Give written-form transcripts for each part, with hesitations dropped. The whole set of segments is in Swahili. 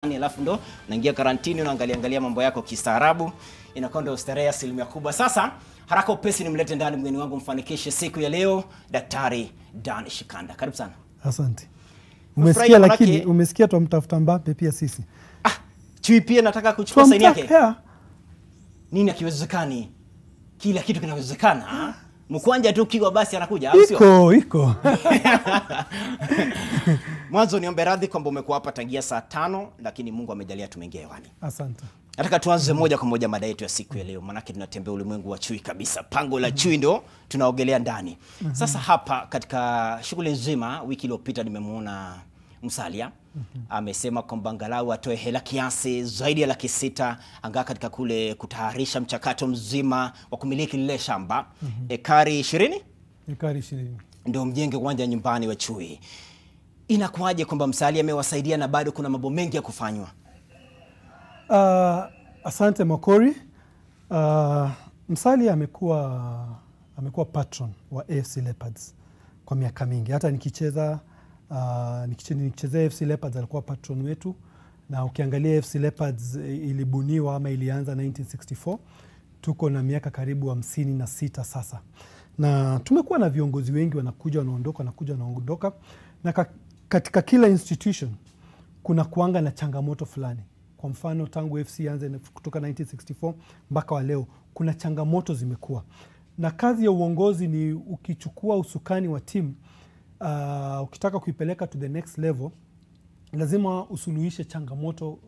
alafu ndo naingia karantini unaangalia mambo yako kistaarabu, inakuwa ndio starehe asilimia kubwa. Sasa haraka upesi nimlete ndani mgeni wangu mfanikishe siku ya leo, Daktari Dan Shikanda. Karibu sana. Asante. Umesikia lakini umesikia tumtafuta Mbappe pia sisi. Chui pia nataka kuchukua saini yake. Nini akiwezekani? Kila kitu kinawezekana. Mkwanja tu kiwa basi anakuja au sio? Iko. Mwanzo niombe radhi kwamba umekuwa hapa tangia saa 5 lakini Mungu amejalia tumeingia hewani. Asante. Nataka tuanze moja kwa moja mada yetu ya siku ya leo, maana tunatembea ulimwengu wa chui kabisa. Pango la chui ndio tunaogelea ndani. Sasa hapa katika shughuli nzima wiki iliyopita nimemuona Musalia amesema kwamba angalau atoe hela kiasi zaidi ya $600 anga katika kule kutayarisha mchakato mzima wa kumiliki lile shamba. Ekari 20? Ekari 20. Ndio mjenge uwanja nyumbani wa chui. Inakuaje kwamba Musalia amewasaidia na bado kuna mambo mengi ya kufanywa? Asante Makori. Musalia amekuwa patron wa AFC Leopards kwa miaka mingi. Hata nikicheza AFC Leopards alikuwa patron wetu, na ukiangalia AFC Leopards ilibuniwa ama ilianza 1964. Tuko na miaka karibu 56 sasa. Na tumekuwa na viongozi wengi wanakuja wanaondoka, na katika kila institution kuna kuanga na changamoto fulani. Kwa mfano tangu AFC anze kutoka 1964 mpaka wa leo kuna changamoto zimekuwa. Na kazi ya uongozi ni ukichukua usukani wa timu, ukitaka kuipeleka to the next level, lazima usuluhishe changamoto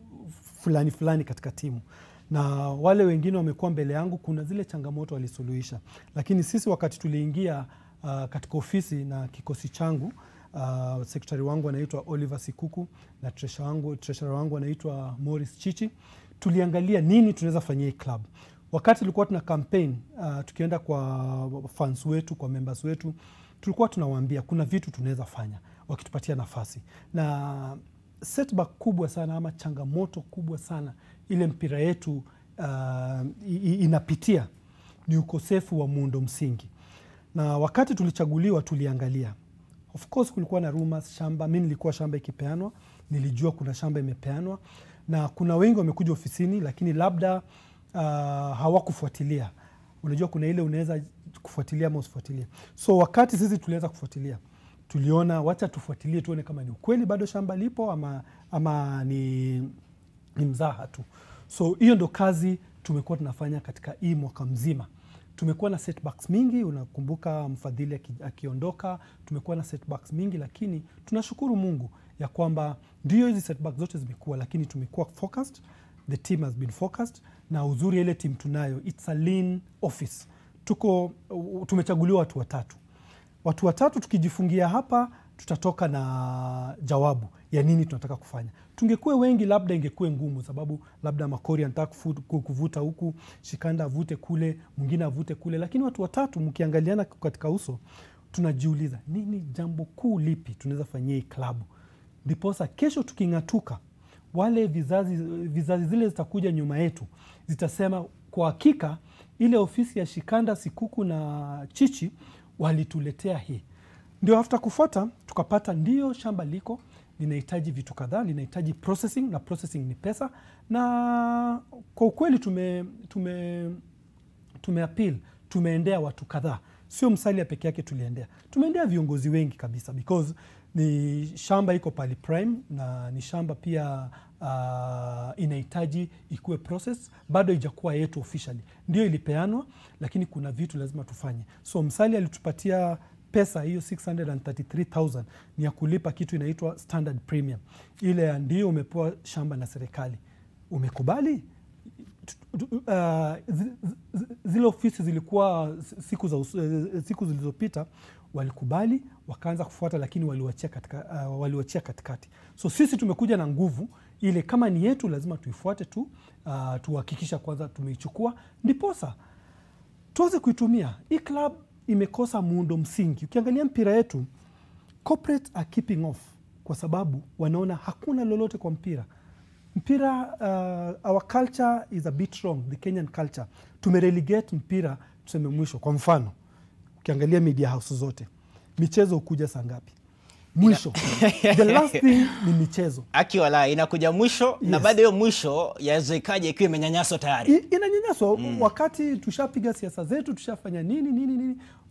fulani katika timu. Na wale wengine wamekuwa mbele yangu, kuna zile changamoto walisuluhisha. Lakini sisi wakati tuliingia katika ofisi na kikosi changu, secretary wangu anaitwa Oliver Sikuku na treasurer wangu anaitwa Morris Chichi, tuliangalia nini tunaweza fanyia club. Wakati tulikuwa tuna campaign, tukienda kwa fans wetu, kwa members wetu, tulikuwa tunawaambia kuna vitu tunaweza fanya wakitupatia nafasi. Na setback kubwa sana ama changamoto kubwa sana ile mpira yetu inapitia ni ukosefu wa muundo msingi. Na wakati tulichaguliwa tuliangalia, of course kulikuwa na rumors shamba, mimi nilikuwa shamba ikipeanwa, nilijua kuna shamba imepeanwa, na kuna wengi wamekuja ofisini lakini labda hawakufuatilia. Unajua kuna ile unaweza kufuatilia ama usifuatilie. So wakati sisi tulianza kufuatilia, tuliona wacha tufuatilie tuone kama ni ukweli bado shamba lipo ama ni mzaha tu. So hiyo ndo kazi tumekuwa tunafanya katika hii mwaka mzima. Tumekuwa na setbacks mingi, unakumbuka mfadhili akiondoka, tumekuwa na setbacks mingi, lakini tunashukuru Mungu ya kwamba ndio hizi setbacks zote zimekuwa, lakini tumekuwa focused, the team has been focused, na uzuri ile team tunayo, it's a lean office. Tumechaguliwa watu watatu tukijifungia hapa tutatoka na jawabu ya nini tunataka kufanya. Tungekuwa wengi labda ingekuwa ngumu, sababu labda Makori anataka kuvuta huku, Shikanda avute kule, mwingine avute kule, lakini watu watatu mkiangaliana katika uso tunajiuliza nini jambo kuu lipi tunaweza fanyia klabu. Ndiposa kesho tukingatuka, wale vizazi zile zitakuja nyuma yetu zitasema kwa hakika ile ofisi ya Shikanda, Sikuku na Chichi walituletea hii. Ndio after kufuata tukapata ndio shamba liko, linahitaji vitu kadhaa, linahitaji processing, na processing ni pesa. Na kwa ukweli tumeappeal, tumeendea watu kadhaa. Sio Musalia peke yake tumeendea viongozi wengi kabisa, because ni shamba iko pali prime, na ni shamba pia inahitaji ikuwe process, bado haijakuwa yetu officially. Ndio ilipeanwa lakini kuna vitu lazima tufanye. So Musalia alitupatia pesa hiyo 633,000 ni ya kulipa kitu inaitwa standard premium. Ile ndio umepewa shamba na serikali. Umekubali? Zile ofisi zilikuwa siku zilizopita walikubali, wakaanza kufuata, lakini waliwachia katikati. So sisi tumekuja na nguvu ile, kama ni yetu lazima tuifuate tu, tuhakikisha kwanza tumeichukua ndiposa tuanze kuitumia. Hii club imekosa muundo msingi. Ukiangalia mpira yetu, corporate are keeping off kwa sababu wanaona hakuna lolote kwa mpira. Our culture is a bit wrong, the Kenyan culture. Tumerelegate mpira tuseme mwisho. Kwa mfano, ukiangalia media house zote, michezo ukuja saa ngapi? mwisho. The last thing ni michezo. Akiwala inakuja mwisho, na baada ya mwisho yaweza ikaje ikiwa imenyanyaswa tayari. Inanyanyaswa wakati tushapiga siasa zetu, tushafanya nini.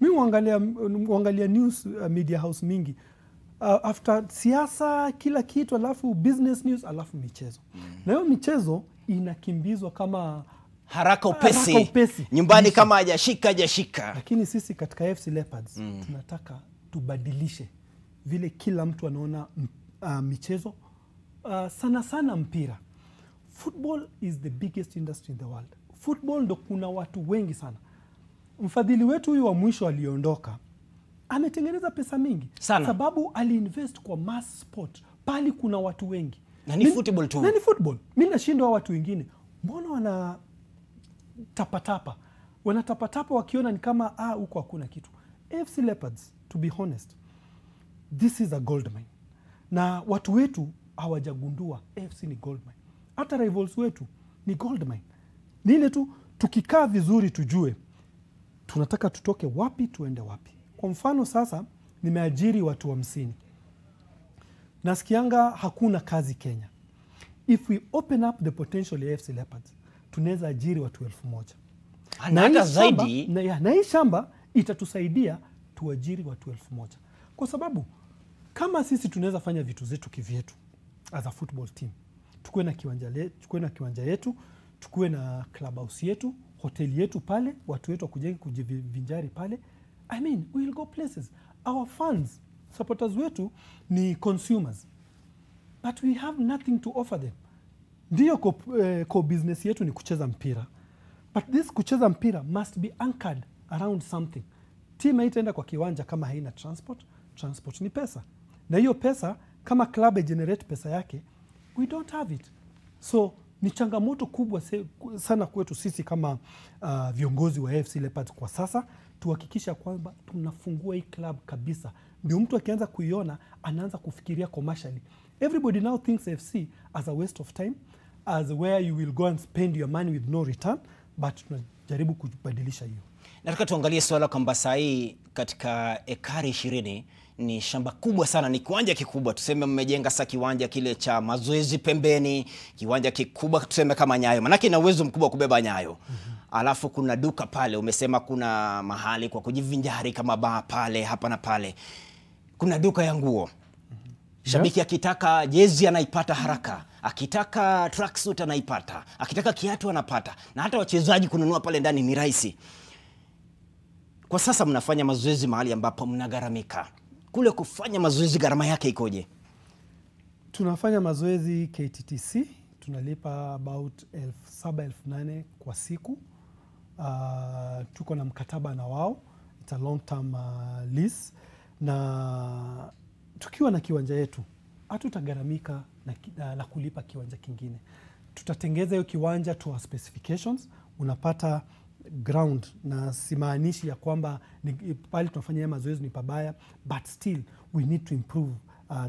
Mimi huangalia news media house mingi. After siasa kila kitu, alafu business news, alafu michezo. Na hiyo michezo inakimbizwa kama haraka upesi. Nyumbani kama hajashika. Lakini sisi katika AFC Leopards tunataka tubadilishe vile kila mtu anaona michezo, sana mpira. Football is the biggest industry in the world. Football ndo kuna watu wengi sana. Mfadhili wetu huyu wa mwisho aliondoka, ametengeneza pesa mingi sana, sababu aliinvest kwa mass sport, pali kuna watu wengi. Na ni football tu. Na ni football. Mimi nashindwa watu wengine, mbona wana tapatapa wakiona ni kama huko hakuna kitu. AFC Leopards, to be honest, this is a gold mine. Na watu wetu hawajagundua AFC ni gold mine. Hata rivals wetu ni gold mine. Ni ile tu tukikaa vizuri tujue tunataka tutoke wapi tuende wapi. Kwa mfano sasa nimeajiri watu 50. Nasikianga hakuna kazi Kenya. If we open up the potential ya AFC Leopards, tunaweza ajiri watu 1000. Na hata zaidi. Na hii shamba itatusaidia tuajiri watu 1000. Kwa sababu kama sisi tunaweza fanya vitu zetu kivyetu as a football team, tukue na kiwanja yetu, tukue na clubhouse yetu, hoteli yetu pale, watu wetu wakuje kujivinjari pale, I mean, we will go places. Our fans, supporters wetu ni consumers, but we have nothing to offer them. Ndiyo ko business yetu ni kucheza mpira, but this kucheza mpira must be anchored around something. Team haitaenda kwa kiwanja kama haina transport. Transport ni pesa, na hiyo pesa kama club generate pesa yake, we don't have it. So ni changamoto kubwa sana kwetu sisi kama viongozi wa AFC Leopards kwa sasa, tuhakikisha kwamba tunafungua hii club kabisa. Ndio mtu akianza kuiona anaanza kufikiria commercially. Everybody now thinks AFC as a waste of time, as where you will go and spend your money with no return, but tunajaribu kubadilisha hiyo. Nataka tuangalie swala kwamba saa hii katika ekari 20 ni shamba kubwa sana, ni kiwanja kikubwa. Tuseme mmejenga sasa kiwanja kile cha mazoezi pembeni, kiwanja kikubwa tuseme kama Nyayo. Manake ina uwezo mkubwa kubeba Nyayo. Alafu kuna duka pale, umesema kuna mahali kwa kujivinjari kama baa pale, hapa na pale. Kuna duka ya nguo. Shabiki akitaka jezi anaipata haraka, akitaka tracksuit anaipata, akitaka kiatu anapata, na hata wachezaji kununua pale ndani ni rahisi. Kwa sasa mnafanya mazoezi mahali ambapo mnagaramika. Kule kufanya mazoezi gharama yake ikoje? Tunafanya mazoezi KTTC, tunalipa about 7,000-8,000 kwa siku. Tuko na mkataba na wao, it's a long term lease, na tukiwa na kiwanja yetu hatutagaramika na kulipa kiwanja kingine. Tutatengeza hiyo kiwanja to our specifications. Unapata ground, na simaanishi ya kwamba pale tunafanya mazoezi ni pabaya, but still we need to improve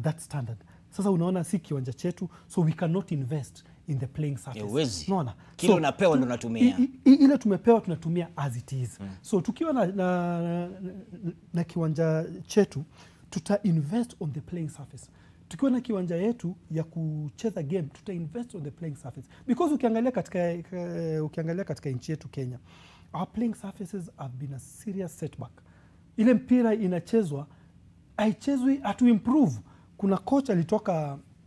that standard. Sasa unaona si kiwanja chetu, so we cannot invest in the playing surface. Unaona? Kile unapewa ndio unatumia. Ile tumepewa tunatumia as it is. So tukiwa na kiwanja chetu, tuta invest on the playing surface. Tukiwa na kiwanja yetu ya kucheza game, tuta invest on the playing surface. Because ukiangalia katika nchi yetu Kenya, our playing surfaces have been a serious setback. Ile mpira inachezwa, haichezwi, hatu improve. Kuna coach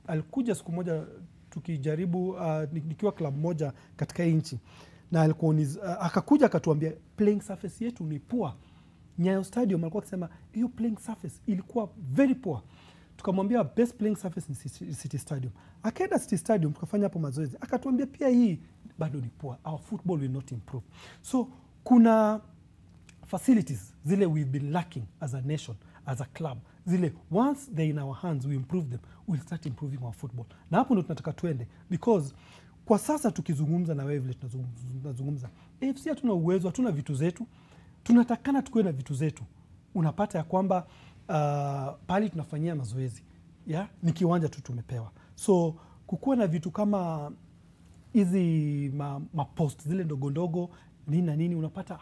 alikuja siku moja tukijaribu, nikiwa club moja katika nchi, na akakuja akatuambia playing surface yetu ni poor. Nyayo Stadium alikuwa akisema hiyo playing surface ilikuwa very poor. Tukamwambia best playing surface ni City Stadium. Akaenda City Stadium tukafanya hapo mazoezi. Akatuambia pia hii bado ni poor. Our football will not improve. So kuna facilities zile we've been lacking as a nation, as a club. Zile once they're in our hands, we improve them, we'll start improving our football. Na hapo ndo tunataka tuende, because kwa sasa tukizungumza na wewe vile tunazungumza, AFC hatuna uwezo, hatuna vitu zetu. Tunatakana tukue na vitu zetu. Unapata ya kwamba pali tunafanyia mazoezi, ni kiwanja tu tumepewa. So kukuwa na vitu kama hizi mapost zile ndogo nini na nini, unapata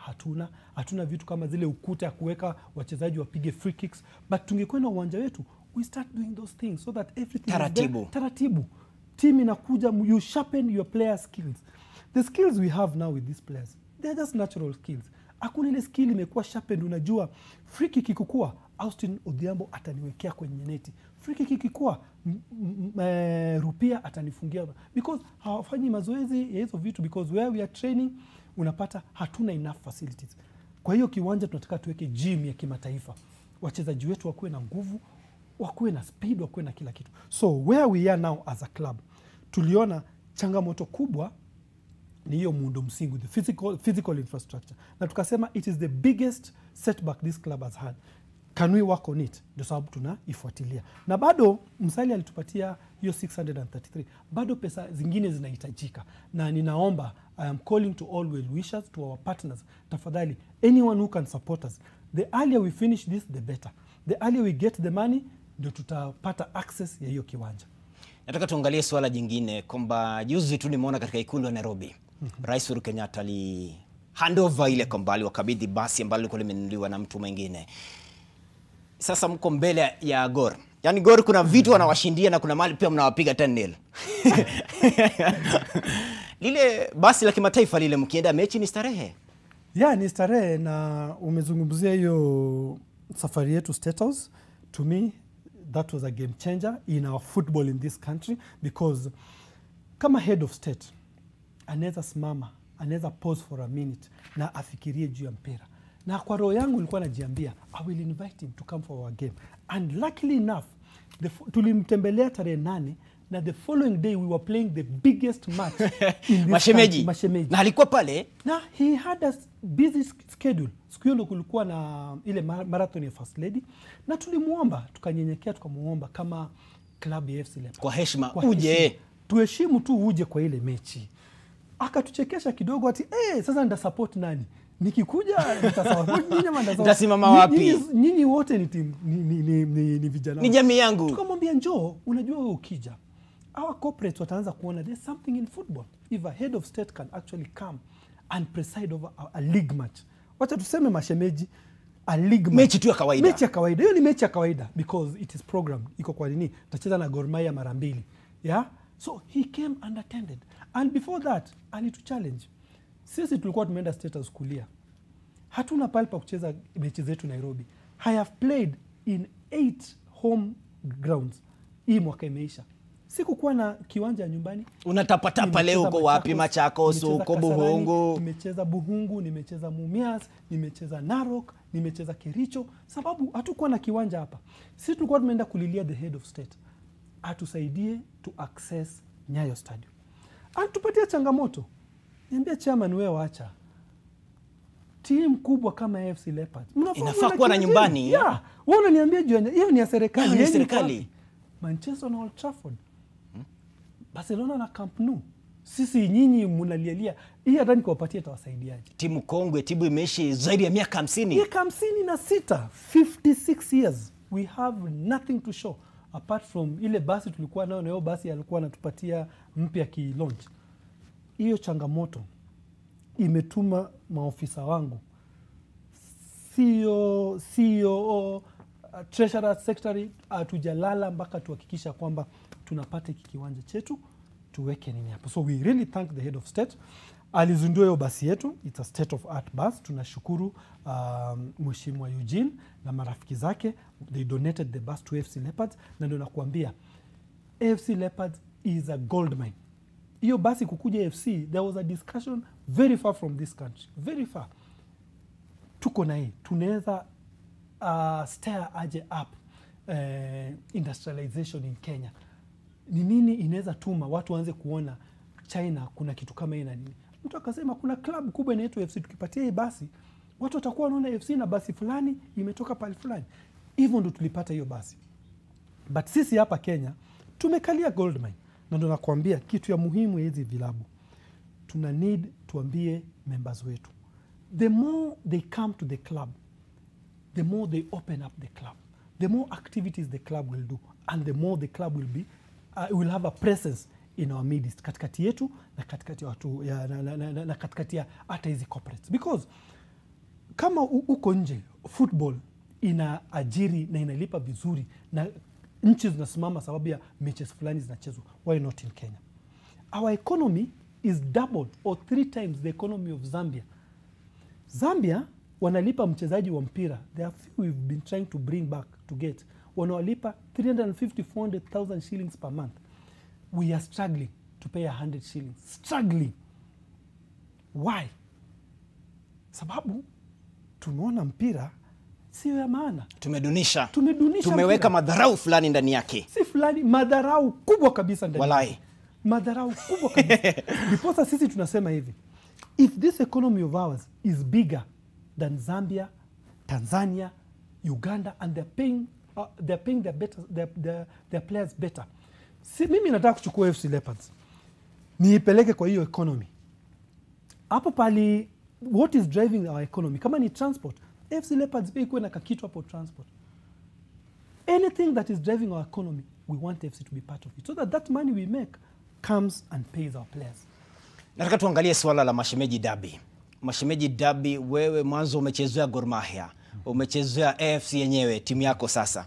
hatuna vitu kama zile ukuta ya kuweka wachezaji wapige free kicks. But tungekuwa na uwanja wetu, we start doing those things so that everything Taratibu. is there. Taratibu. Team inakuja, you sharpen your player skills. The skills we have now with these players, they're just natural skills. Hakuna ile skill imekuwa sharpened. Unajua free kick ikikua, Austin Odhiambo ataniwekea kwenye neti. Free kick ikikua, Rupia atanifungia, because hawafanyi mazoezi ya hizo vitu, because where we are training unapata hatuna enough facilities. Kwa hiyo kiwanja tunataka tuweke gym ya kimataifa. Wachezaji wetu wakuwe na nguvu, wakuwe na speed, wakuwe na kila kitu. So where we are now as a club, tuliona changamoto kubwa ni hiyo muundo msingi, the physical infrastructure. Na tukasema it is the biggest setback this club has had. Can we work on it? Ndio sababu tunaifuatilia. Na bado Msali alitupatia hiyo 633. Bado pesa zingine zinahitajika. Na ninaomba, I am calling to all well wishers, to our partners, tafadhali, anyone who can support us. The earlier we finish this, the better. The earlier we get the money, ndio tutapata access ya hiyo kiwanja. Nataka tuangalie swala jingine kwamba juzi tu nimeona katika ikulu ya Nairobi, Rais Uhuru Kenyatta ali handover ile kwamba aliwakabidhi basi ambalo lilikuwa limenunuliwa na mtu mwingine. Sasa mko mbele ya Gor. Yaani Gor kuna vitu wanawashindia na kuna mali pia mnawapiga 10-0. Lile basi la kimataifa lile mkienda mechi ni starehe. Yeah, ni starehe, na umezungumzia hiyo safari yetu State House. To me, that was a game changer in our football in this country, because kama head of state anaweza simama, anaweza pause for a minute na afikirie juu ya mpira. Na kwa roho yangu nilikuwa najiambia, I will invite him to come for our game. And luckily enough, tulimtembelea tarehe 8, na the following day we were playing the biggest match in this country. Mashemeji. Na alikuwa pale. Na he had a busy schedule. Siku hiyo ndo kulikuwa na ile marathon ya First Lady. Na tulimuomba, tukanyenyekea, tukamuomba kama club ya AFC Leopards. Kwa heshima uje. Tuheshimu tu uje kwa ile mechi. Akatuchekesha kidogo ati, sasa nda support nani? Nikikuja nitasupport nyinyi ama nitasimama wapi? Nyinyi wote ni team, ni vijana. Ni jamii yangu. Tukamwambia njoo, unajua wewe ukija, our corporates wataanza kuona there's something in football. If a head of state can actually come and preside over a league match. Wacha tuseme mashemeji, a league match. Mechi tu ya kawaida. Mechi ya kawaida. Hiyo ni mechi ya kawaida because it is programmed. Iko kwa nini? Tutacheza na Gor Mahia mara 2. Yeah? So he came and attended. And before that, alitu challenge. Sisi tulikuwa tumeenda State House kulia. Hatuna pale pa kucheza mechi zetu Nairobi. I have played in 8 home grounds. Hii mwaka imeisha. Sikukuwa na kiwanja nyumbani. Unatapatapa leo uko wapi? Machakos, uko Buhungu. Nimecheza Buhungu, nimecheza Mumias, nimecheza Narok, nimecheza Kericho, sababu hatukuwa na kiwanja hapa. Sisi tulikuwa tumeenda kulilia the head of state atusaidie to access Nyayo Stadium. Antupatia changamoto. Niambia chairman, wewe waacha. Timu kubwa kama AFC Leopards, inafaa kuwa na nyumbani. Yeah. Wewe unaniambia hiyo ni ya serikali. Ni serikali. Manchester na Old Trafford. Barcelona na Camp Nou. Sisi nyinyi mnalialia. Hii hata nikiwapatia tawasaidiaje? Timu kongwe, timu imeishi zaidi ya miaka 50. Miaka 56, 56 years. We have nothing to show apart from ile basi tulikuwa nayo, na hiyo basi alikuwa anatupatia mpya ki-launch. Hiyo changamoto imetuma maofisa wangu, CEO, Treasurer, Secretary, tujalala mpaka tuhakikisha kwamba tunapata kiwanja chetu tuweke nini hapo. So we really thank the head of state. Alizindua hiyo basi yetu, it's a state of art bus. Tunashukuru Mheshimiwa Eugene na marafiki zake, they donated the bus to AFC Leopards. Na ndio nakuambia AFC Leopards is a gold mine. Hiyo basi kukuja AFC, there was a discussion very far from this country, very far. Tuko na hii, tunaweza stare aje up industrialization in Kenya. Ni nini inaweza tuma watu waanze kuona China kuna kitu kama hii na nini? Mtu akasema kuna club kubwa inaitwa AFC, tukipatia hii basi watu watakuwa wanaona AFC na basi fulani imetoka pale fulani. Hivyo ndo tulipata hiyo basi. But sisi hapa Kenya tumekalia gold mine. Na ndo nakwambia kitu ya muhimu ya hizi vilabu, tuna need tuambie members wetu, the more they come to the club, the more they open up the club, the more activities the club will do, and the more the club will be will have a presence in our midst, katikati yetu na katikati ya watu na katikati ya hata hizi corporates. Because kama uko nje, football ina ajiri na inalipa vizuri, na nchi zinasimama sababu ya matches fulani zinachezwa. Why not in Kenya? Our economy is doubled or 3 times the economy of Zambia. Zambia wanalipa mchezaji wa mpira, there are few we've been trying to bring back to get, wanawalipa 350,000-400,000 shillings per month. We are struggling to pay 100 shillings. Struggling. Why? Sababu tumeona mpira sio ya maana. Tumedunisha. Tumeweka madharau fulani ndani yake. Si fulani, madharau kubwa kabisa ndani. Walai. Madharau kubwa kabisa. Because sisi tunasema hivi, if this economy of ours is bigger than Zambia, Tanzania, Uganda, and they're paying their players better. Si mimi nataka kuchukua AFC Leopards, niipeleke kwa hiyo economy. Hapo pali, what is driving our economy? Kama ni transport, AFC Leopards pia ikuwe na kakitu hapo transport. Anything that is driving our economy, we want AFC to be part of it, so that money we make comes and pays our players. Nataka tuangalie swala la mashemeji derby. Mashemeji derby, wewe mwanzo umechezea Gor Mahia, umechezea AFC yenyewe, timu yako sasa.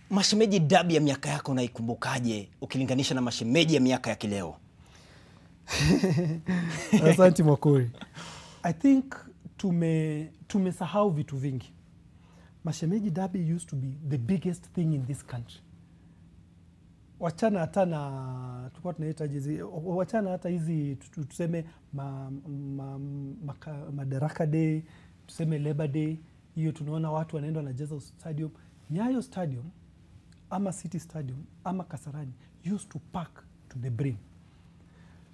Mashemeji derby ya miaka yako unaikumbukaje ukilinganisha na mashemeji ya miaka ya kileo? Asante Mwakori. I think tumesahau vitu vingi. Mashemeji derby used to be the biggest thing in this country. Wachana hata na tulikuwa tunaita hizi, wachana hata hizi tuseme Madaraka Day, tuseme Labor Day, hiyo tunaona watu wanaenda wanacheza stadium. Nyayo Stadium ama City Stadium ama Kasarani used to pack to the brim.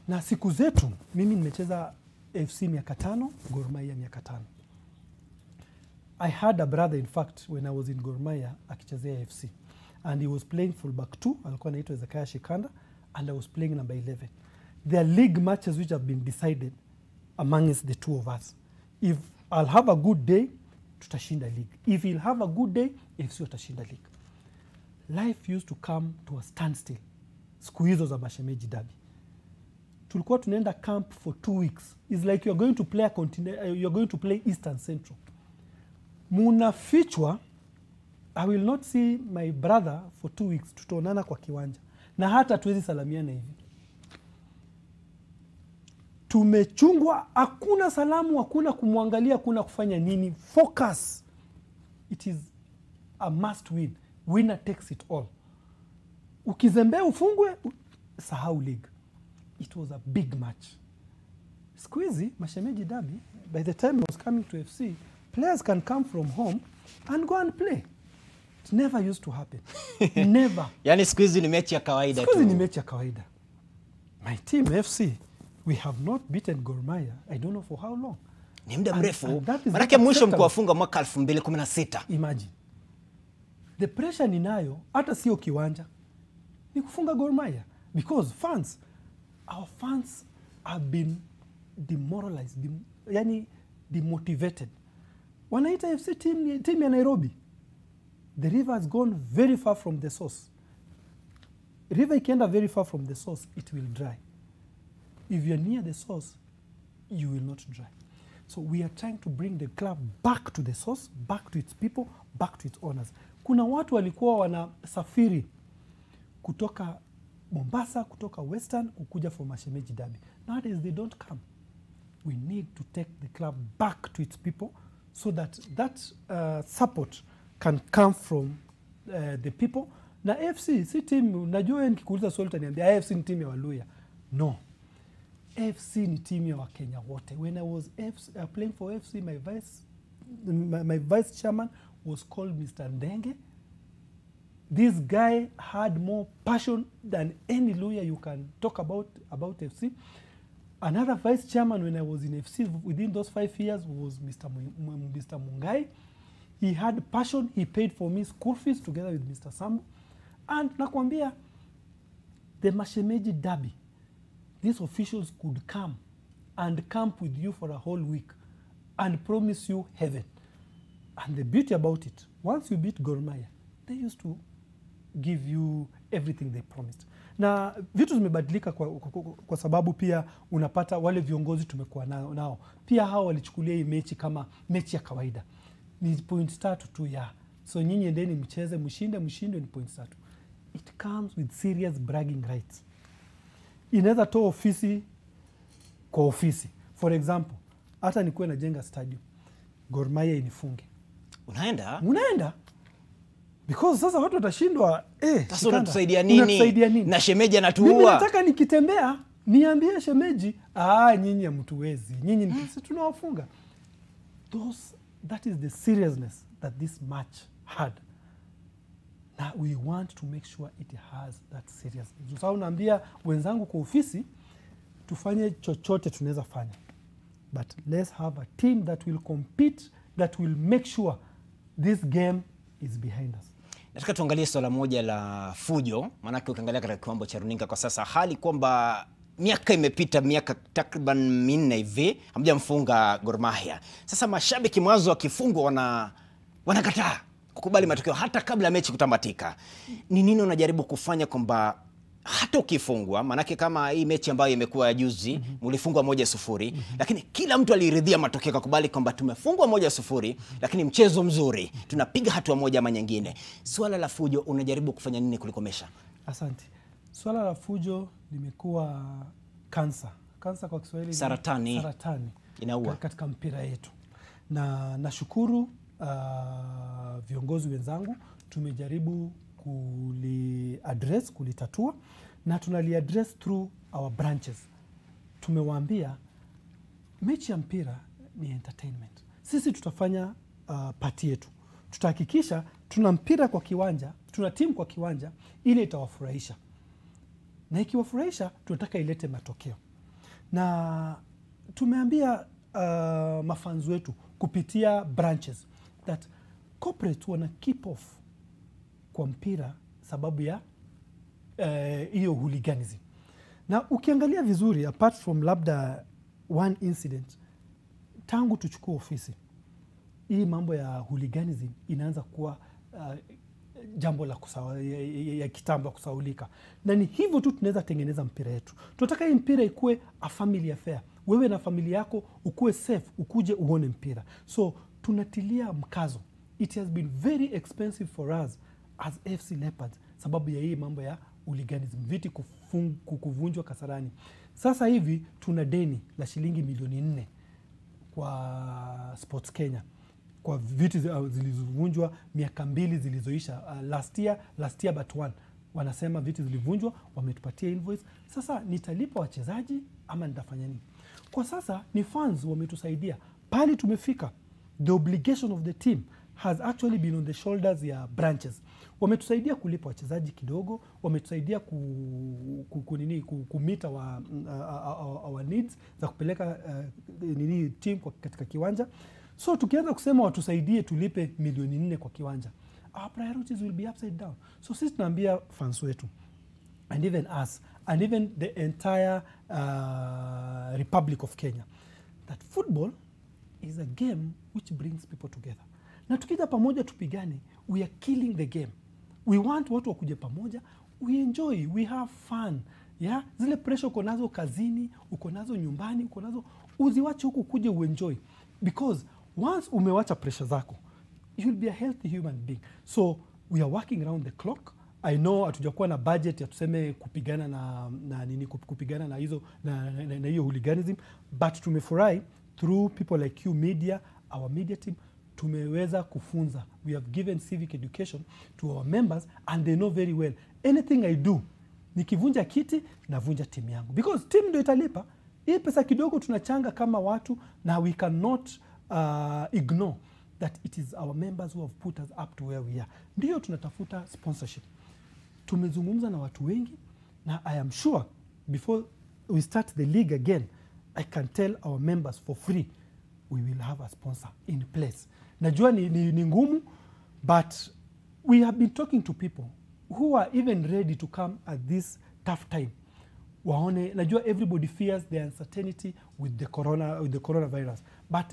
Na siku zetu, mimi nimecheza AFC miaka 5, Gor Mahia miaka 5. I had a brother, in fact, when I was in Gor Mahia akichezea AFC, and he was playing fullback 2, alikuwa anaitwa Zakaya Shikanda, and I was playing number 11. There are league matches which have been decided amongst the two of us. If I'll have a good day, tutashinda league. If he'll have a good day, AFC watashinda league. Life used to come to a standstill. Siku hizo za mashemeji derby. Tulikuwa tunaenda camp for 2 weeks. It's like you're going to play Eastern Central. Munafichwa, I will not see my brother for 2 weeks. Tutaonana kwa kiwanja. Na hata tuwezi salamiana hivi. Tumechungwa, hakuna salamu, hakuna kumwangalia, hakuna kufanya nini. Focus. It is a must win. Winner takes it all. Ukizembea ufungwe, sahau league. It was a big match. Siku hizi, mashemeji derby, by the time I was coming to FC, players can come from home and go and play. It never used to happen. Never. Yani siku hizi ni mechi ya kawaida tu. Siku hizi ni mechi ya kawaida. My team FC, we have not beaten Gor Mahia, I don't know for how long. Ni muda mrefu. Manake mwisho mkuwafunga mwaka 2016. Imagine. The pressure ninayo, hata sio kiwanja, ni kufunga Gor Mahia. Because fans, our fans have been demoralized, yani demotivated. Wanaita FC team ya Nairobi. The river has gone very far from the source. River ikienda very far from the source, it will dry. If you're near the source, you will not dry. So we are trying to bring the club back to the source, back to its people, back to its owners. Kuna watu walikuwa wanasafiri kutoka Mombasa, kutoka Western, kukuja for mashemeji derby. Nowadays they don't come. We need to take the club back to its people so that support can come from the people. Na AFC, si team, najua nikikuuliza swali utaniambia AFC ni team ya Waluya. No. AFC ni team ya Wakenya wote. When I was playing for AFC, my vice chairman was called Mr. Ndenge. This guy had more passion than any lawyer you can talk about FC. Another vice chairman when I was in FC within those 5 years was Mr. Mungai. He had passion. He paid for me school fees together with Mr. Sambu. And nakwambia, the mashemeji derby, these officials could come and camp with you for a whole week and promise you heaven. And the beauty about it, once you beat Gor Mahia, they used to give you everything they promised. Na vitu zimebadilika kwa sababu pia unapata wale viongozi tumekuwa nao. Pia hao walichukulia hii mechi kama mechi ya kawaida. Ni points 3 tu ya. So nyinyi endeni mcheze, mshinde ni points 3. it comes with serious bragging rights. Inaweza toa ofisi kwa ofisi. For example, hata nikuwe najenga stadium, Gor Mahia inifunge. Unaenda? Because sasa watu watashindwa, sasa unatusaidia nini? Na shemeji anatuua. Mimi nataka nikitembea niambie shemeji, nyinyi hamtuwezi. Nyinyi sisi tunawafunga. That is the seriousness that this match had. Now we want to make sure it has that seriousness. Sasa unaambia wenzangu kwa ofisi tufanye chochote tunaweza fanya. But let's have a team that will compete, that will make sure this game is behind us. Nataka tuangalie swala moja la fujo, maana ukiangalia katika kiwambo cha runinga kwa sasa hali kwamba miaka imepita, miaka takriban 4 hivi hamjamfunga Gor Mahia. Sasa mashabiki mwanzo wakifungwa wanakataa kukubali matokeo hata kabla mechi kutamatika. Ni nini unajaribu kufanya kwamba hata ukifungwa, manake kama hii mechi ambayo imekuwa juzi mlifungwa 1-0, lakini kila mtu aliridhia matokeo kukubali kwamba tumefungwa 1-0, lakini mchezo mzuri, tunapiga hatua moja ama nyingine. Swala la fujo unajaribu kufanya nini kulikomesha? Asante. Swala la fujo limekuwa kansa kwa Kiswahili saratani inaua katika mpira yetu. Na nashukuru viongozi wenzangu tumejaribu kulitatua na tunaliaddress through our branches. Tumewaambia mechi ya mpira ni entertainment. Sisi tutafanya party yetu. Tutahakikisha tuna mpira kwa kiwanja, tuna timu kwa kiwanja ile itawafurahisha. Na ikiwafurahisha tunataka ilete matokeo. Na tumeambia mafans wetu kupitia branches that corporate wanna keep off kwa mpira sababu ya hiyo hooliganism. Na ukiangalia vizuri, apart from labda one incident, tangu tuchukue ofisi, hii mambo ya hooliganism inaanza kuwa jambo la ya kitambo kusaulika. Na ni hivyo tu tunaweza tengeneza mpira yetu. Tunataka hii mpira ikue a family affair. Wewe na familia yako ukue safe, ukuje uone mpira. So tunatilia mkazo. It has been very expensive for us as AFC Leopards sababu ya hii mambo ya hooliganism, viti kuvunjwa Kasarani. Sasa hivi tuna deni la shilingi milioni 4 kwa Sports Kenya kwa viti zilizovunjwa miaka 2 zilizoisha. Last year but one wanasema viti zilivunjwa, wametupatia invoice. Sasa nitalipa wachezaji ama nitafanya nini? Kwa sasa ni fans wametusaidia pale tumefika. The obligation of the team has actually been on the shoulders ya branches. Wametusaidia kulipa wachezaji kidogo, wametusaidia kumita our needs za kupeleka team katika kiwanja. So tukianza kusema watusaidie tulipe milioni 4 kwa kiwanja, our priorities will be upside down. So sisi tunaambia fans wetu and even us and even the entire Republic of Kenya that football is a game which brings people together. Na tukija pamoja tupigane, we are killing the game. We want watu wakuje pamoja, we enjoy, we have fun. Yeah? Zile pressure uko nazo kazini, uko nazo nyumbani, uko nazo uziwache huku kuje uenjoy. Because once umewacha pressure zako, you will be a healthy human being. So we are working around the clock. I know hatujakuwa na budget ya tuseme kupigana na hizo na hiyo hooliganism, but tumefurahi through people like you media, our media team, tumeweza kufunza. We have given civic education to our members and they know very well. Anything I do, nikivunja kiti navunja timu yangu. Because team ndio italipa. Hii pesa kidogo tunachanga kama watu na we cannot ignore that it is our members who have put us up to where we are. Ndio tunatafuta sponsorship. Tumezungumza na watu wengi na I am sure before we start the league again, I can tell our members for free we will have a sponsor in place. Najua ni ngumu, but we have been talking to people who are even ready to come at this tough time. Waone, najua everybody fears the uncertainty with the coronavirus, but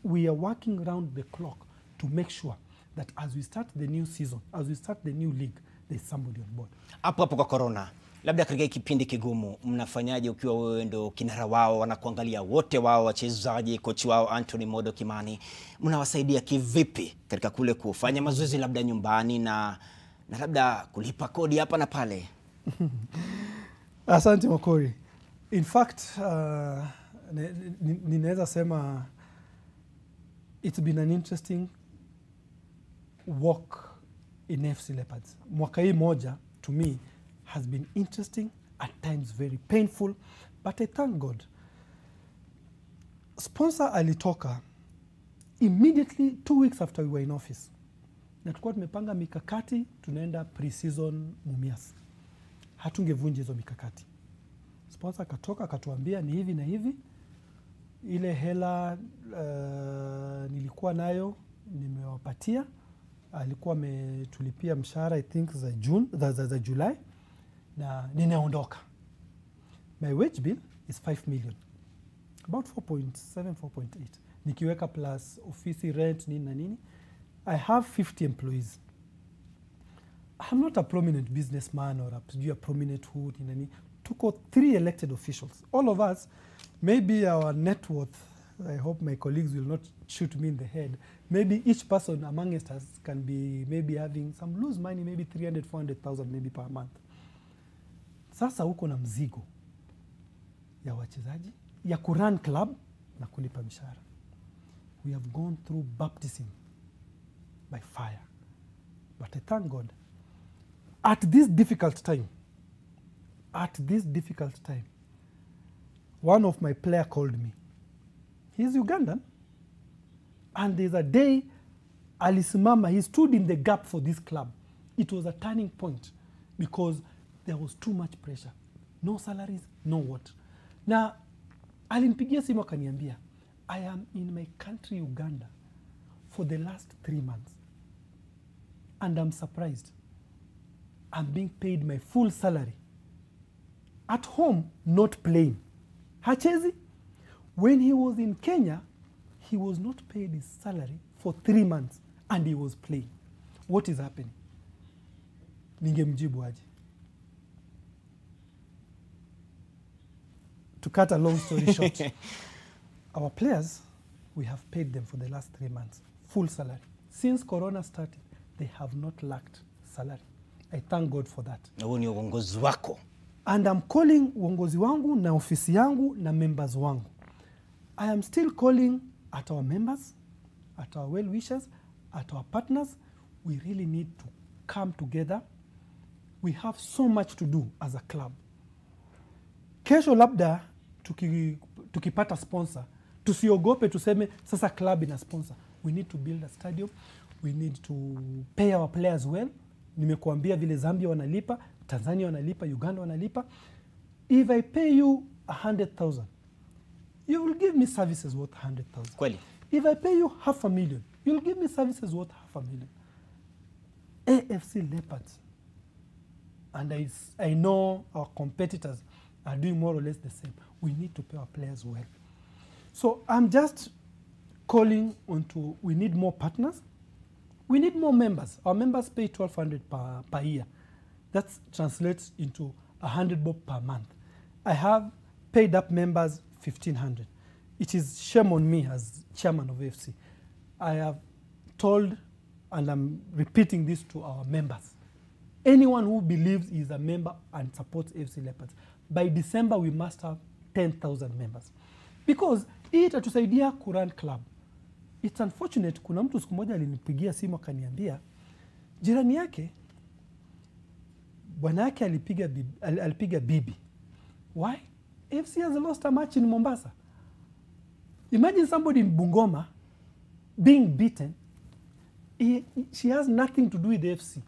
we are working around the clock to make sure that as we start the new season, as we start the new league, there's somebody on board. Hapo kwa corona, labda katika kipindi kigumu mnafanyaje ukiwa wewe ndo kinara wao, wanakuangalia wote wao wachezaji, coach wao Anthony Modo Kimani, mnawasaidia kivipi katika kule kufanya mazoezi labda nyumbani na na labda kulipa kodi hapa na pale. Asante Makori. In fact, ninaweza sema it's been an interesting walk in AFC Leopards. Mwaka hii moja, to me, has been interesting, at times very painful, but I thank God. Sponsor alitoka immediately 2 weeks after we were in office. Na tulikuwa tumepanga mikakati, tunaenda pre-season Mumias. Hatungevunja hizo mikakati. Sponsor akatoka akatuambia ni hivi na hivi. Ile hela nilikuwa nayo nimewapatia. Alikuwa ametulipia mshahara I think za July na ninaondoka. My wage bill is 5 million. About 4.7, 4.8. Nikiweka plus office rent nini na nini. I have 50 employees. I'm not a prominent businessman or a prominent hood in any. Tuko 3 elected officials. All of us, maybe our net worth, I hope my colleagues will not shoot me in the head. Maybe each person amongst us can be maybe having some loose money, maybe 300, 400,000 maybe per month. Sasa uko na mzigo ya wachezaji, ya kurun club na kulipa mishahara. We have gone through baptism by fire. But I thank God. At this difficult time, one of my players called me. He's Ugandan. And there's a day, alisimama, he stood in the gap for this club. It was a turning point because there was too much pressure. No salaries, no what. Now, alimpigia simu akaniambia, I am in my country, Uganda, for the last 3 months. And I'm surprised. I'm being paid my full salary. At home, not playing. Hachezi. When he was in Kenya, he was not paid his salary for 3 months and he was playing. What is happening? Ningemjibu aje. To cut a long story short, our players, we have paid them for the last 3 months, full salary. Since Corona started, they have not lacked salary. I thank God for that. Na huo ni uongozi wako. And I'm calling uongozi wangu na ofisi yangu na members wangu. I am still calling at our members, at our well-wishers, at our partners. We really need to come together. We have so much to do as a club. Kesho labda tukipata sponsor, tusiogope tuseme sasa club ina sponsor. We need to build a stadium. We need to pay our players well. Nimekuambia vile Zambia wanalipa, Tanzania wanalipa, Uganda wanalipa. If I pay you 100,000, you will give me services worth 100,000. Kweli. If I pay you 500,000, you'll give me services worth 500,000. AFC Leopards, and I know our competitors are doing more or less the same. We need to pay our players well. So I'm just calling onto, we need more partners. We need more members. Our members pay 1,200 per year. That translates into 100 bob per month. I have paid up members 1,500. It is shame on me as chairman of AFC. I have told, and I'm repeating this to our members, anyone who believes he is a member and supports AFC Leopards, by December we must have 10,000 members. Because hii itatusaidia kurun club. It's unfortunate, kuna mtu siku moja alinipigia simu akaniambia jirani yake bwana yake alipiga bibi. Why? AFC has lost a match in Mombasa. Imagine somebody in Bungoma being beaten. She has nothing to do with the AFC.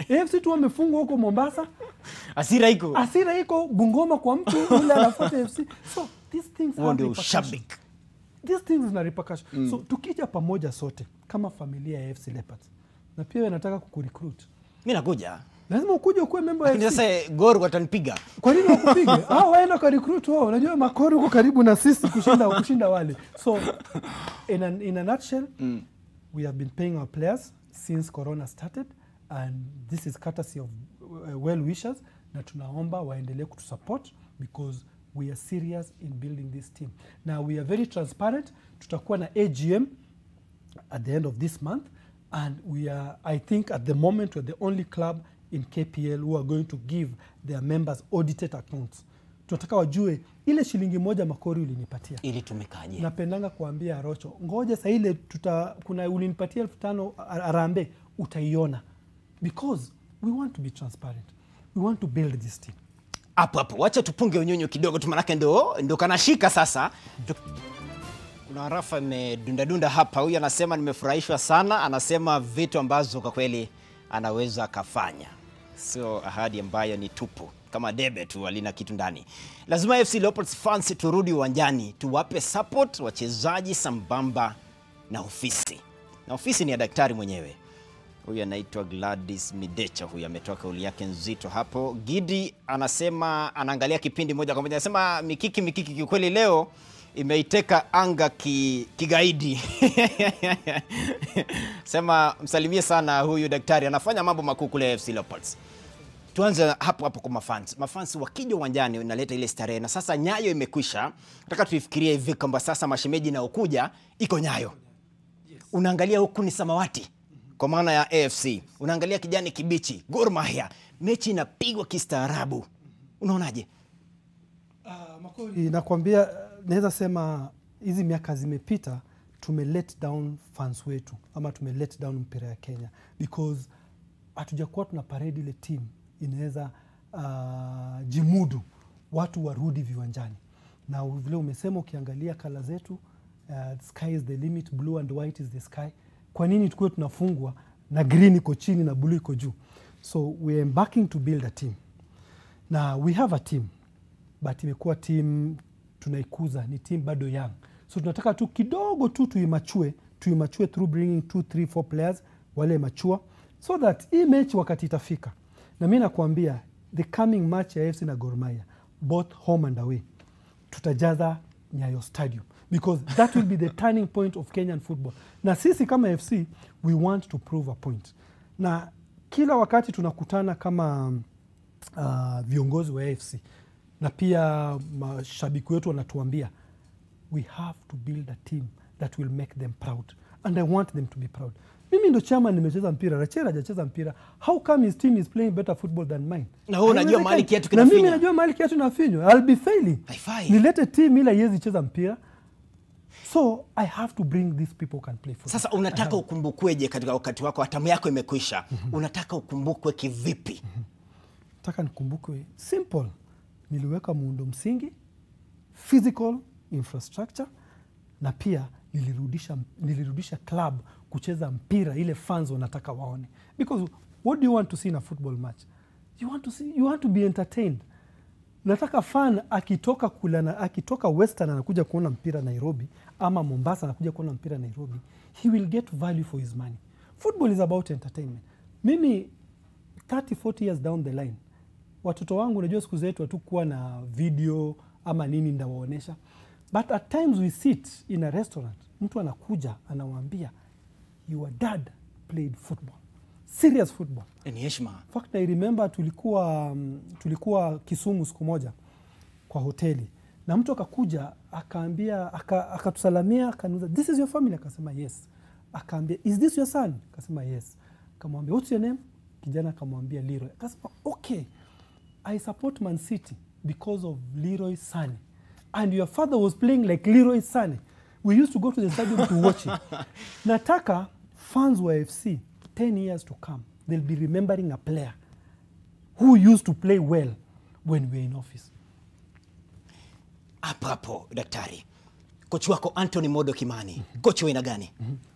AFC tu wamefungwa huko Mombasa. Asira iko Bungoma kwa mtu yule anafuata AFC. So these things have repercussions. These things zina repercussions. So tukija pamoja sote kama familia ya AFC Leopards. Na pia wewe nataka kukurecruit. Mimi nakuja. Lazima ukuje ukuwe member ya AFC. Sasa Gor watanipiga. Kwa nini wakupige? Waenda kwa recruit wao. Unajua Makori uko karibu na sisi kushinda wale. So in a nutshell, we have been paying our players since Corona started, and this is courtesy of well-wishers na tunaomba waendelee kutusupport because we are serious in building this team. Now we are very transparent. Tutakuwa na AGM at the end of this month, And we are, I think at the moment, we're the only club in KPL who are going to give their members audited accounts. Tunataka wajue ile shilingi moja Makori ulinipatia ili tumekaje. Napendanga kuambia Rocho, ngoja saa ile kuna ulinipatia 5,000 Harambee utaiona, because we want to be transparent. We want to build this team. Hapo wacha tupunge unyonyo kidogo tu, manake ndo kanashika sasa. Kuna Rafa medunda hapa, huyu anasema nimefurahishwa sana, anasema vitu ambazo kwa kweli anaweza akafanya. Sio ahadi ambayo ni tupu kama debe tu alina kitu ndani. Lazima AFC Leopards fans turudi uwanjani, tuwape support wachezaji sambamba na ofisi. Na ofisi ni ya daktari mwenyewe. Huyu anaitwa Gladys Midecha, huyu ametoa kauli yake nzito hapo. Gidi anasema anaangalia kipindi moja kwa moja, anasema Mikiki kweli leo imeiteka anga kigaidi. Sema msalimie sana huyu daktari, anafanya mambo makuu kule AFC Leopards. Tuanze hapo kwa mafans. Mafans wakija uwanjani inaleta ile starehe, na sasa Nyayo imekwisha. Nataka tuifikirie hivi kwamba sasa mashemeji na ukuja iko Nyayo. Unaangalia huku ni samawati kwa maana ya AFC. Unaangalia kijani kibichi, Gor Mahia. Mechi inapigwa kistaarabu. Unaonaje? Makori, nakwambia naweza sema hizi miaka zimepita let down fans wetu ama let down mpira ya Kenya, because hatujakuwa tuna parade ile team inaweza jimudu watu warudi viwanjani. Na vile umesema ukiangalia kala zetu, sky is the limit, blue and white is the sky. Kwa nini tukue tunafungwa na green iko chini na blue iko juu? So we are embarking to build a team. Na we have a team, but imekuwa team tunaikuza, ni team bado young. So tunataka tu kidogo tu tuimachue through bringing 2, 3, 4 players wale mature, so that hii mechi wakati itafika. Na mimi nakwambia the coming match ya AFC na Gor Mahia, both home and away, tutajaza Nyayo Stadium, because that will be the turning point of Kenyan football. Na sisi kama AFC, we want to prove a point. Na kila wakati tunakutana kama viongozi wa AFC, na pia mashabiki wetu wanatuambia we have to build a team that will make them proud, and I want them to be proud. Mimi ndo chairman, nimecheza mpira, Rachel hajacheza mpira. How come his team is playing better football than mine? Na wewe unajua mahali kiatu kinafinywa. Na mimi najua mahali kiatu kinafinywa. I'll be failing. Nilete team ila yezi cheza mpira. So I have to bring these people can play football. Sasa unataka ukumbukweje katika wakati wako, hatamu yako imekwisha? Unataka ukumbukwe kivipi? Nataka nikumbukwe simple. Niliweka muundo msingi, physical infrastructure, na pia nilirudisha club kucheza mpira ile fans wanataka waone. Because what do you want to see in a football match? You want to be entertained. Nataka fan akitoka Western anakuja kuona mpira Nairobi, ama Mombasa anakuja kuona mpira Nairobi, he will get value for his money. Football is about entertainment. Mimi 30-40 years down the line, watoto wangu unajua siku zetu hatukuwa na video ama nini ndawaonesha. But at times we sit in a restaurant, mtu anakuja anawaambia your dad played football, serious football. Ni heshima. In fact, I remember tulikuwa Kisumu siku moja kwa hoteli, na mtu akakuja akaambia, akatusalamia, akaniuliza this is your family? Akasema yes. Akaambia is this your son? Akasema yes. Akamwambia what's your name? Kijana akamwambia Leroy. Akasema okay, I support Man City because of Leroy Sané. And your father was playing like Leroy Sané. We used to go to the stadium to watch it. Nataka fans wa AFC 10 years to come, they'll be remembering a player who used to play well when we were in office. Hapo daktari, coach wako Anthony Modo Kimani, coach wa aina gani?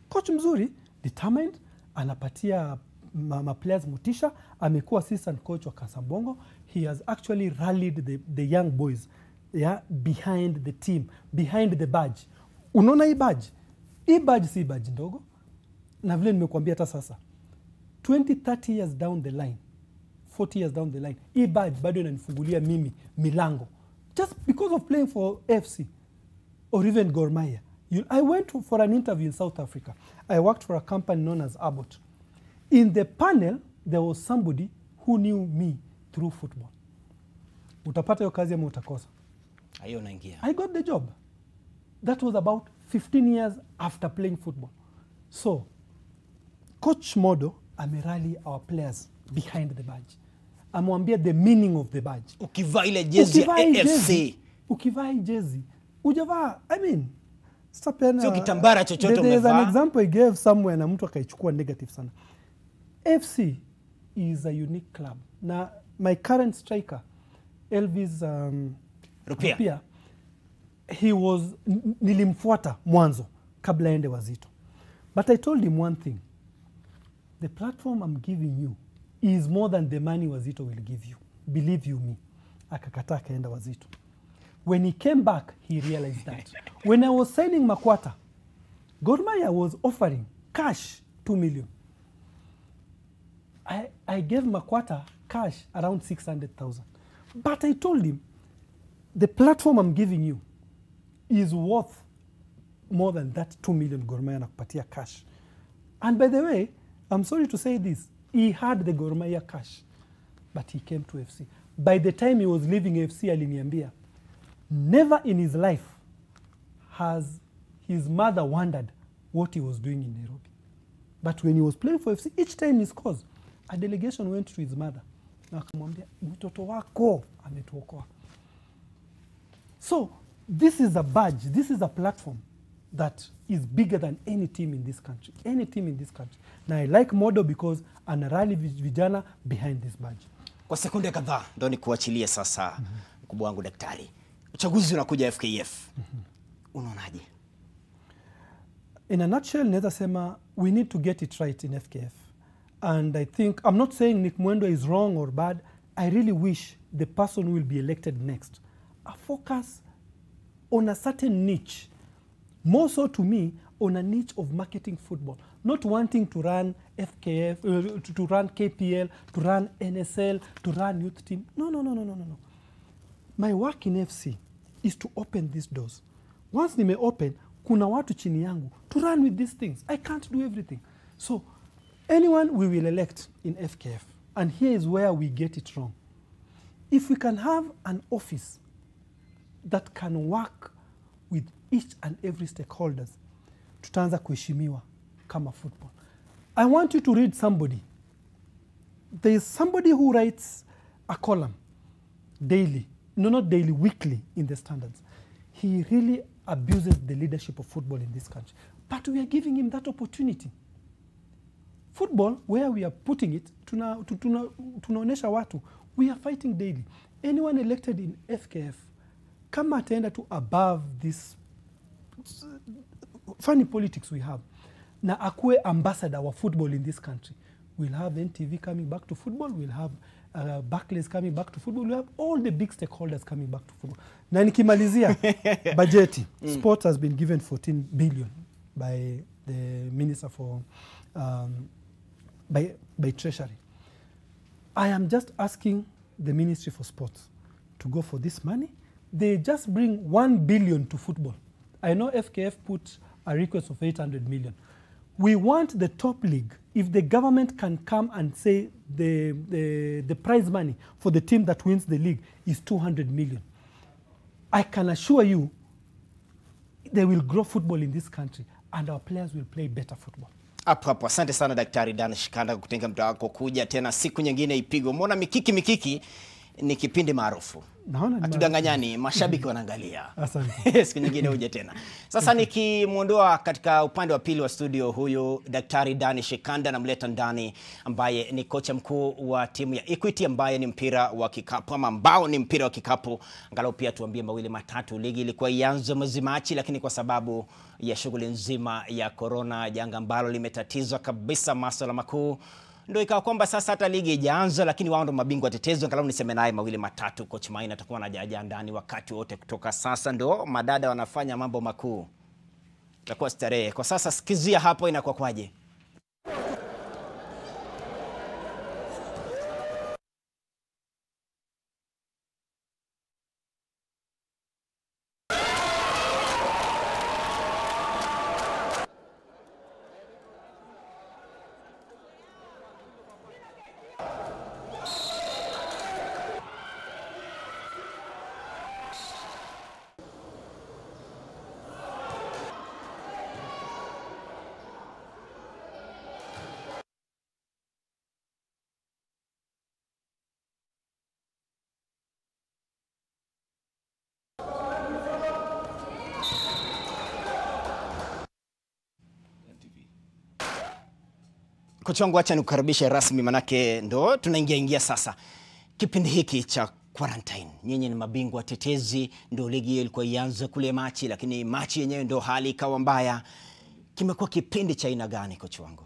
Coach mzuri, determined, anapatia players motisha. Amekuwa assistant coach wa Kasambongo. He has actually rallied the young boys, yeah, behind the team, behind the badge. Unaona hii badge? Hii badge si badge ndogo. Na vile nimekuambia hata sasa, 20-30 years down the line, 40 years down the line, hii badge bado inanifungulia mimi milango, just because of playing for AFC or even Gor Mahia. I went for an interview in South Africa. I worked for a company known as Abbott. In the panel, there was somebody who knew me through football. Utapata hiyo kazi ama utakosa? Ayo naingia. I got the job. That was about 15 years after playing football. So, Coach Modo amerally our players behind the badge. Amwambia the meaning of the badge. Ukivaa ile jezi ya AFC. Ukivaa jezi. Ujavaa, I mean, sio kitambara chochote umevaa. There's an example I gave somewhere na mtu akaichukua negative sana. AFC is a unique club. Na my current striker, Elvis Rupia, he was, nilimfuata mwanzo kabla ende Wazito. But I told him one thing. The platform I'm giving you is more than the money Wazito will give you. Believe you me. Akakataa akaenda Wazito. When he came back, he realized that. When I was signing Makwata, Gor Mahia was offering cash 2 million. I gave Makwata cash around 600,000. But I told him, the platform I'm giving you is worth more than that 2 million Gor Mahia nakupatia cash. And by the way, I'm sorry to say this, he had the Gor Mahia cash, but he came to FC. By the time he was leaving FC, aliniambia, never in his life has his mother wondered what he was doing in Nairobi. But when he was playing for FC, each time he scores, a delegation went to his mother. Na akamwambia, mtoto wako ametuokoa. So this is a badge, this is a platform that is bigger than any team in this country. Any team in this country. Na I like Modo because ana rally vijana behind this badge. Kwa sekunde kadhaa ndo nikuachilie sasa mkubwa wangu daktari. Uchaguzi unakuja FKF. Unaonaje? In a nutshell, naweza sema we need to get it right in FKF. And I think, I'm not saying Nick Mwendo is wrong or bad. I really wish the person who will be elected next a focus on a certain niche. More so to me, on a niche of marketing football. Not wanting to run FKF, to run KPL, to run NSL, to run youth team. No. My work in FC is to open these doors. Once nime open, kuna watu chini yangu to run with these things. I can't do everything. So anyone we will elect in FKF, and here is where we get it wrong. If we can have an office that can work with each and every stakeholders, tutaanza kuheshimiwa kama football. I want you to read somebody. There is somebody who writes a column daily, no, not daily, weekly in the Standards. He really abuses the leadership of football in this country. But we are giving him that opportunity. Football, where we are putting it, tunaonesha watu, we are fighting daily. Anyone elected in FKF, kama ataenda to above this funny politics we have, na akue ambassador of football in this country, we'll have NTV coming back to football, we'll have Barclays coming back to football, we'll have all the big stakeholders coming back to football. Na nikimalizia, budgeti. Sports has been given 14 billion by the Minister for, by Treasury. I am just asking the Ministry for Sports to go for this money. They just bring 1 billion to football. I know FKF put a request of 800 million. We want the top league. If the government can come and say the prize money for the team that wins the league is 200 million, I can assure you they will grow football in this country and our players will play better football. Hapo asante sana Daktari Dan Shikanda kwa kutenga muda wako kuja tena siku nyingine ipigwe. Mbona Mikiki ni kipindi maarufu. Atudanganyani, mashabiki wanaangalia. Asante. Siku nyingine uje tena. Sasa nikimuondoa katika upande wa pili wa studio huyu Daktari Dan Shikanda, namleta ndani ambaye ni kocha mkuu wa timu ya Equity ambaye ni mpira wa kikapu ama ambao ni mpira wa kikapu. Angalau pia tuambie mawili matatu. Ligi ilikuwa ianze mwezi Machi, lakini kwa sababu ya shughuli nzima ya corona, janga ambalo limetatizwa kabisa masuala makuu, ndio ikawa kwamba sasa hata ligi ijaanza, lakini wao ndo mabingwa watetezi. Angalau niseme naye mawili matatu. Coach Maina atakuwa anajaja ndani wakati wote kutoka sasa, ndio madada wanafanya mambo makuu. Itakuwa starehe. Kwa sasa sikizia hapo inakuwa kwaje. kocha wangu, acha nikukaribishe rasmi, manake ndo tunaingia sasa kipindi hiki cha quarantine. Nyinyi ni mabingwa tetezi, ndo ligi ilikuwa ianze kule Machi, lakini Machi yenyewe ndo hali ikawa mbaya. Kimekuwa kipindi cha aina gani kocha wangu?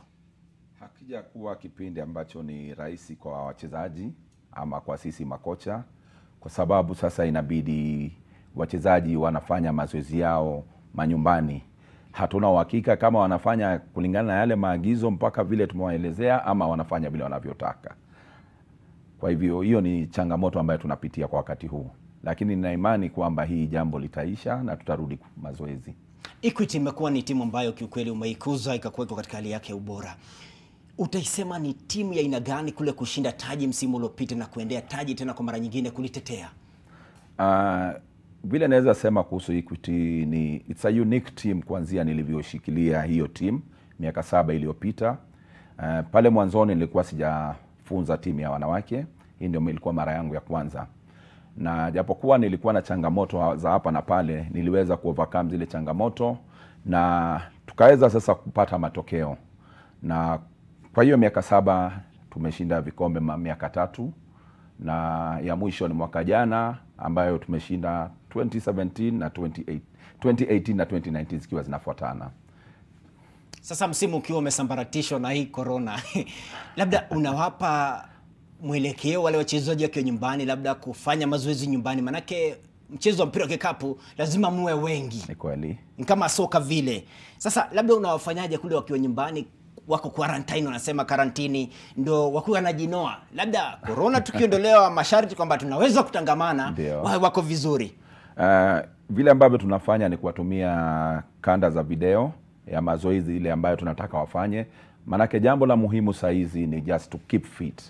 Hakija kuwa kipindi ambacho ni rahisi kwa wachezaji ama kwa sisi makocha, kwa sababu sasa inabidi wachezaji wanafanya mazoezi yao manyumbani. Hatuna uhakika kama wanafanya kulingana na yale maagizo mpaka vile tumewaelezea ama wanafanya vile wanavyotaka. Kwa hivyo hiyo ni changamoto ambayo tunapitia kwa wakati huu, lakini nina imani kwamba hii jambo litaisha na tutarudi mazoezi. Equity imekuwa ni timu ambayo kiukweli umeikuza ikakuweka katika hali yake ubora. Utaisema ni timu ya aina gani kule kushinda taji msimu uliopita na kuendea taji tena kwa mara nyingine kulitetea? Vile naweza sema kuhusu Equity ni it's a unique team kuanzia nilivyoshikilia hiyo team miaka 7 iliyopita. Pale mwanzoni nilikuwa sijafunza timu ya wanawake. Hii ndio ilikuwa mara yangu ya kwanza. Na japokuwa nilikuwa na changamoto za hapa na pale, niliweza kuovercome zile changamoto na tukaweza sasa kupata matokeo. Na kwa hiyo miaka 7 tumeshinda vikombe miaka 3, na ya mwisho ni mwaka jana ambayo tumeshinda 2017 na 2018 na 2019 zikiwa zinafuatana. Sasa msimu ukiwa umesambaratishwa na hii corona, labda unawapa mwelekeo wale wachezaji wakiwa nyumbani labda kufanya mazoezi nyumbani, manake mchezo wa mpira wa kikapu lazima muwe wengi. Ni kweli. Ni kama soka vile. Sasa labda unawafanyaje kule wakiwa nyumbani, wako quarantine, wanasema karantini ndo wakiwa wanajinoa, labda corona tukiondolewa masharti kwamba tunaweza kutangamana, wako vizuri? Vile ambavyo tunafanya ni kuwatumia kanda za video ya mazoezi ile ambayo tunataka wafanye. Manake jambo la muhimu saizi ni just to keep fit,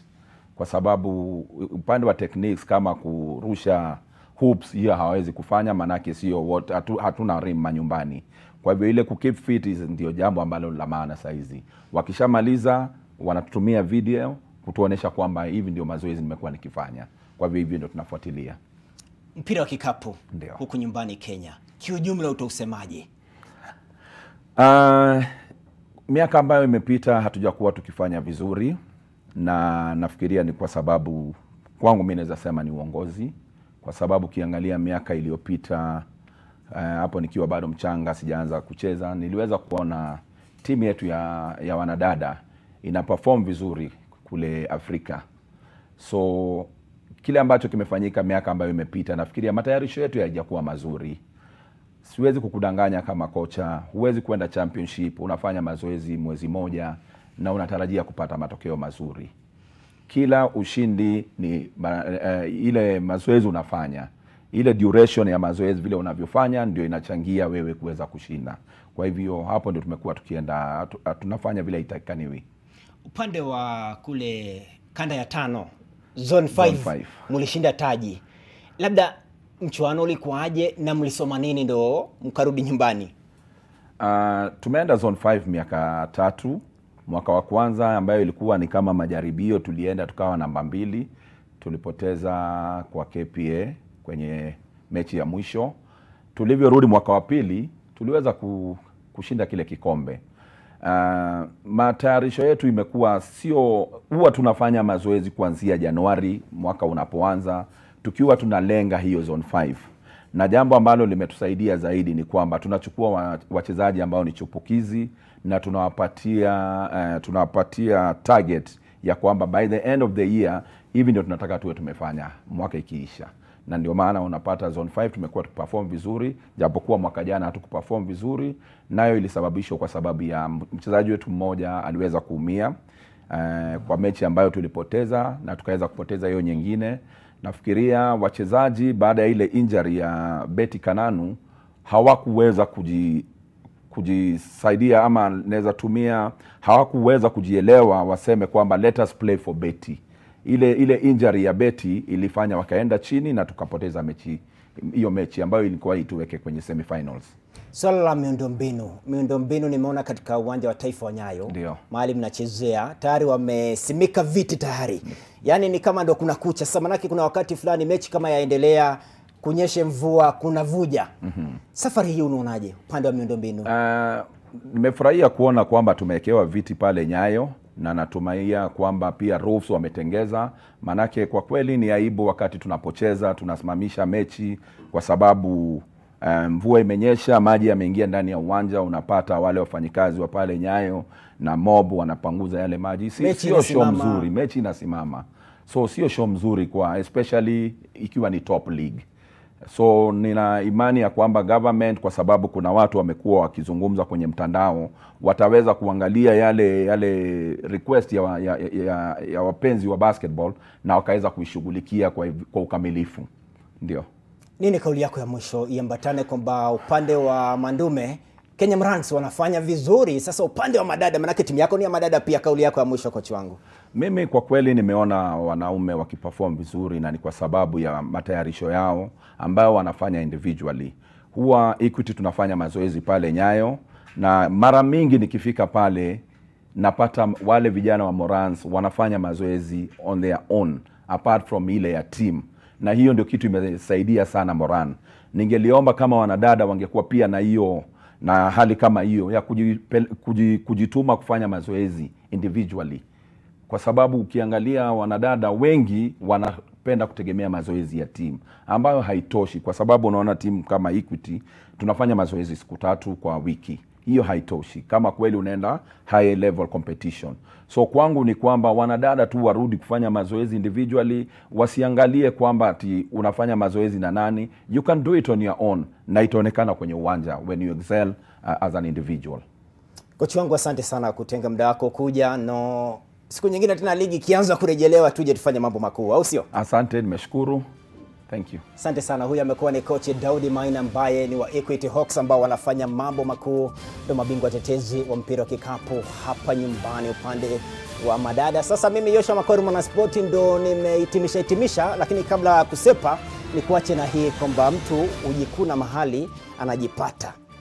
kwa sababu upande wa techniques kama kurusha hoops hiyo hawezi kufanya, manake sio hatuna rim nyumbani. Kwa hivyo ile ku keep fit ndio jambo ambalo la maana saizi. Wakishamaliza wanatutumia video kutuonesha kwamba hivi ndio mazoezi nimekuwa nikifanya. Kwa hivyo hivi ndio tunafuatilia. Mpira wa kikapu ndio huku nyumbani Kenya, kiujumla utausemaje? Miaka ambayo imepita hatujakuwa tukifanya vizuri, na nafikiria ni kwa sababu kwangu mimi naweza sema ni uongozi, kwa sababu kiangalia miaka iliyopita hapo nikiwa bado mchanga sijaanza kucheza, niliweza kuona timu yetu ya wanadada ina perform vizuri kule Afrika. So kile ambacho kimefanyika miaka ambayo imepita, nafikiria matayarisho yetu hayajakuwa mazuri. Siwezi kukudanganya kama kocha, huwezi kwenda championship unafanya mazoezi mwezi moja na unatarajia kupata matokeo mazuri. Kila ushindi ni ile mazoezi unafanya, ile duration ya mazoezi vile unavyofanya ndio inachangia wewe kuweza kushinda. Kwa hivyo hapo ndio tumekuwa tukienda, tunafanya vile itakaniwi. Upande wa kule kanda ya 5 zone 5 mlishinda taji, labda mchuano ulikuwaje na mlisoma nini ndo mkarudi nyumbani? Tumeenda zone 5 miaka 3. Mwaka wa kwanza ambayo ilikuwa ni kama majaribio, tulienda tukawa namba 2, tulipoteza kwa KPA kwenye mechi ya mwisho. Tulivyorudi mwaka wa pili tuliweza kushinda kile kikombe. Matayarisho yetu imekuwa sio, huwa tunafanya mazoezi kuanzia Januari mwaka unapoanza tukiwa tunalenga hiyo zone 5. Na jambo ambalo limetusaidia zaidi ni kwamba tunachukua wachezaji ambao ni chupukizi na tunawapatia target ya kwamba by the end of the year hivi ndio tunataka tuwe tumefanya mwaka ikiisha. Na ndio maana unapata zone 5 tumekuwa tuperform vizuri, japokuwa mwaka jana hatukuperform vizuri, nayo ilisababishwa kwa sababu ya mchezaji wetu mmoja aliweza kuumia kwa mechi ambayo tulipoteza na tukaweza kupoteza hiyo nyingine. Nafikiria wachezaji baada ya ile injury ya Betty Kananu hawakuweza kujisaidia, ama naweza tumia hawakuweza kujielewa waseme kwamba let us play for Betty. Ile injury ya Betty ilifanya wakaenda chini na tukapoteza hiyo mechi ambayo ilikuwa ituweke kwenye semifinals. Swala la miundombinu nimeona katika uwanja wa Taifa wa Nyayo, mahali mnachezea tayari wamesimika viti tayari. Yaani ni kama ndo kuna kucha. Sasa manake kuna wakati fulani mechi kama yaendelea kunyeshe mvua kuna vuja. Safari hii unaonaje upande wa miundombinu? Nimefurahia kuona kwamba tumewekewa viti pale Nyayo na natumaia kwamba pia roofs wametengeza, manake kwa kweli ni aibu wakati tunapocheza tunasimamisha mechi kwa sababu mvua imenyesha, maji yameingia ndani ya uwanja, unapata wale wafanyikazi wa pale Nyayo na mob wanapanguza yale maji. Sio show mzuri, mechi inasimama. So sio show mzuri kwa especially ikiwa ni top league. So nina imani ya kwamba government, kwa sababu kuna watu wamekuwa wakizungumza kwenye mtandao, wataweza kuangalia yale request ya wapenzi wa basketball na wakaweza kuishughulikia kwa ukamilifu. Ndio. Nini kauli yako ya mwisho iambatane kwamba upande wa mandume Kenya Mrans wanafanya vizuri, sasa upande wa madada, manake timu yako ni ya madada pia, kauli yako ya mwisho kocha wangu? Mimi kwa kweli nimeona wanaume wakiperform vizuri, na ni kwa sababu ya matayarisho yao ambayo wanafanya individually. Huwa Equity tunafanya mazoezi pale Nyayo, na mara mingi nikifika pale napata wale vijana wa Morans wanafanya mazoezi on their own apart from ile ya team, na hiyo ndio kitu imesaidia sana Moran. Ningeliomba kama wanadada wangekuwa pia na hiyo na hali kama hiyo ya kujituma kufanya mazoezi individually, kwa sababu ukiangalia wanadada wengi wanapenda kutegemea mazoezi ya team ambayo haitoshi, kwa sababu unaona timu kama Equity tunafanya mazoezi siku 3 kwa wiki. Hiyo haitoshi kama kweli unaenda high level competition. So kwangu ni kwamba wanadada tu warudi kufanya mazoezi individually, wasiangalie kwamba ati unafanya mazoezi na nani. You can do it on your own, na itaonekana kwenye uwanja when you excel as an individual. Kocha wangu, asante sana kutenga muda wako kuja, no siku nyingine tena ligi kianza kurejelewa tuje tufanye mambo makuu, au sio? Asante, nimeshukuru. Thank you. Asante sana. Huyu amekuwa ni coach Daudi Maina ambaye ni wa Equity Hawks ambao wanafanya mambo makuu, ndio mabingwa tetezi wa mpira wa kikapu hapa nyumbani upande wa madada. Sasa mimi Yosha Makoru mwana sport ndo nimehitimisha, lakini kabla ya kusepa ni kuache na hii kwamba mtu ujikuna mahali anajipata.